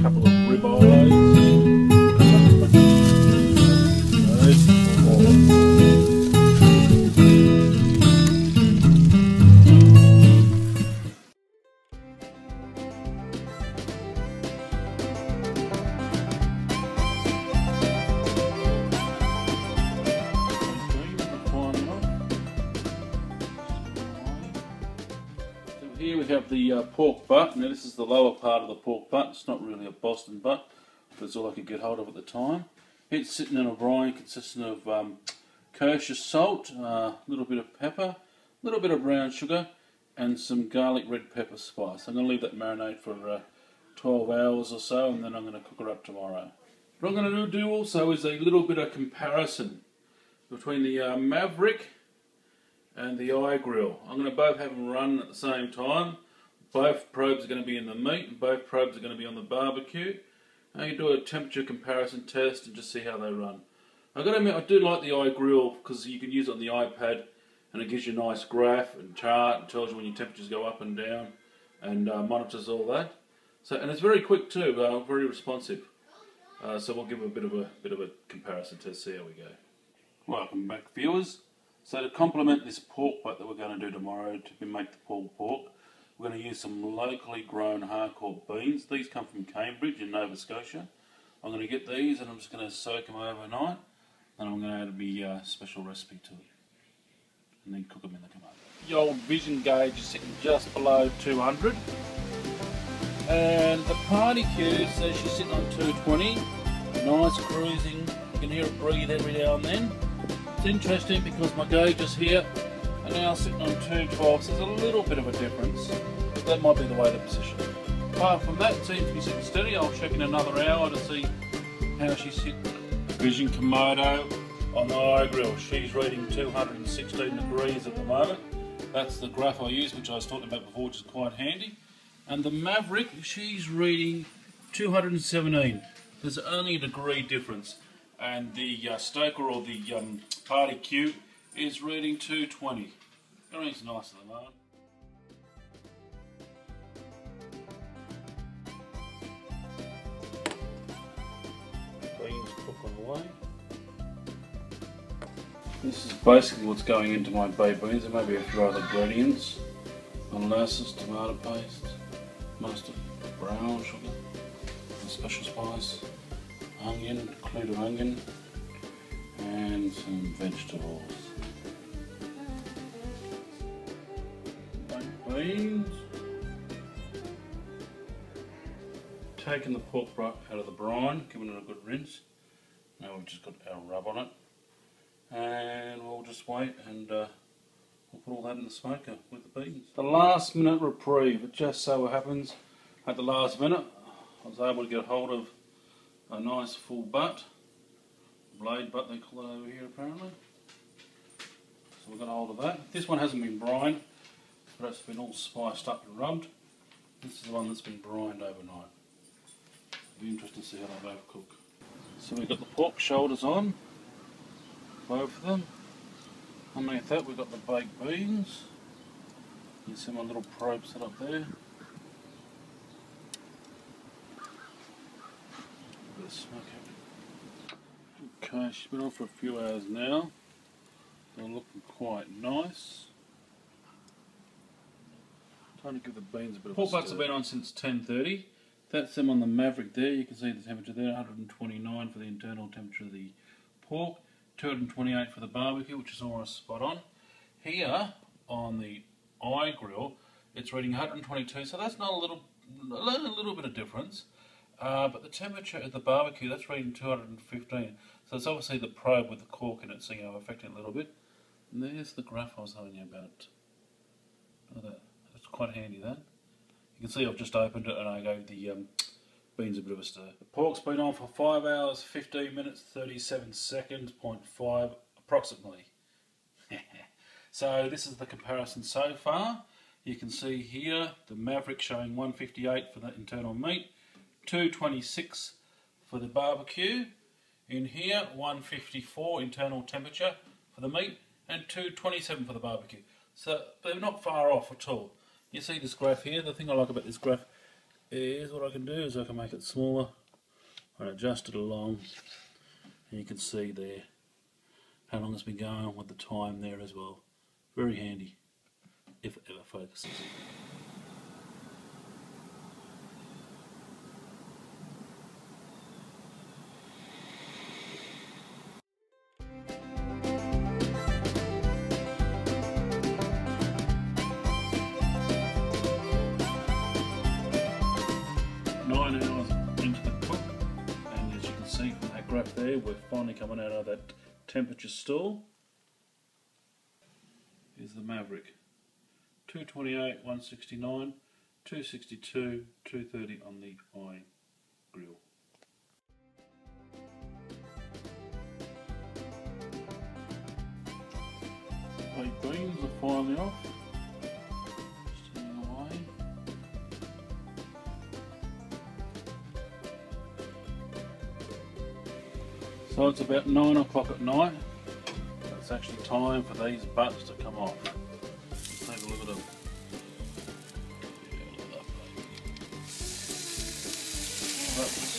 couple of ribeyes. Here we have the pork butt. Now this is the lower part of the pork butt. It's not really a Boston butt, but it's all I could get hold of at the time. It's sitting in a brine consisting of kosher salt, a little bit of pepper, a little bit of brown sugar, and some garlic red pepper spice. I'm going to leave that marinate for 12 hours or so, and then I'm going to cook her up tomorrow. What I'm going to do also is a little bit of comparison between the Maverick and the igrill. I'm going to both have them run at the same time. Both probes are going to be in the meat, and both probes are going to be on the barbecue. And you do a temperature comparison test and just see how they run. I've got to admit, I do like the igrill because you can use it on the iPad and it gives you a nice graph and chart and tells you when your temperatures go up and down and monitors all that. So, and it's very quick too, very responsive. So we'll give a bit of a comparison test, see how we go. Welcome back, viewers. So to complement this pork butt that we're going to do tomorrow to make the pulled pork, we're going to use some locally grown hardcore beans. These come from Cambridge in Nova Scotia. I'm going to get these and I'm just going to soak them overnight, and I'm going to add my special recipe to it and then cook them in the Kamado. The old vision gauge is sitting just below 200, and the party cue says she's sitting on 220. Nice cruising, you can hear it breathe every now and then. It's interesting because my gauges here are now sitting on 212, so there's a little bit of a difference. That might be the way to position it. Apart from that, it seems to be sitting steady. I'll check in another hour to see how she's sitting. Vision Kamado on the igrill. She's reading 216 degrees at the moment. That's the graph I use, which I was talking about before, which is quite handy. And the Maverick, she's reading 217. There's only a degree difference. And the stoker, or the party cue, is reading 220. Everything's nice at the moment. Beans cooking away. This is basically what's going into my baked beans. There may be a few other ingredients: molasses, tomato paste, mustard, brown sugar, and special spice. Onion, including onion, and some vegetables. Baked beans. Taking the pork butt out of the brine, giving it a good rinse. Now we've just got our rub on it, and we'll just wait and we'll put all that in the smoker with the beans. The last minute reprieve. It just so happens at the last minute I was able to get hold of a nice full butt, blade butt they call it over here apparently. So we got hold of that. This one hasn't been brined, but it's been all spiced up and rubbed. This is the one that's been brined overnight. It'll be interesting to see how they both cook. So we've got the pork shoulders on, both of them. Underneath that we've got the baked beans. You see my little probe set up there. Okay, she's been on for a few hours now. They're looking quite nice. Trying to give the beans a bit of a stir. Pork butts have been on since 10:30. That's them on the Maverick there. You can see the temperature there, 129 for the internal temperature of the pork, 228 for the barbecue, which is almost spot on. Here on the igrill, it's reading 122, so that's not a little bit of difference. But the temperature at the barbecue, that's reading 215. So it's obviously the probe with the cork in it, so affecting it a little bit. And there's the graph I was telling you about. Look at that. That's quite handy, that. You can see I've just opened it and I gave the beans a bit of a stir. The pork's been on for 5 hours, 15 minutes, 37 seconds, 0.5 approximately. So this is the comparison so far. You can see here the Maverick showing 158 for the internal meat, 226 for the barbecue. In here, 154 internal temperature for the meat and 227 for the barbecue. So they're not far off at all. You see this graph here, the thing I like about this graph, is what I can do is I can make it smaller and adjust it along, and you can see there how long it's been going with the time there as well. Very handy if it ever focuses. Into the cook, and as you can see from that graph there, we're finally coming out of that temperature stall. Here's the Maverick. 228, 169, 262, 230 on the igrill. White beans are finally off. Standing away. So it's about 9 o'clock at night. It's actually time for these butts to come off. Let's take a look at them. Yeah, look at that.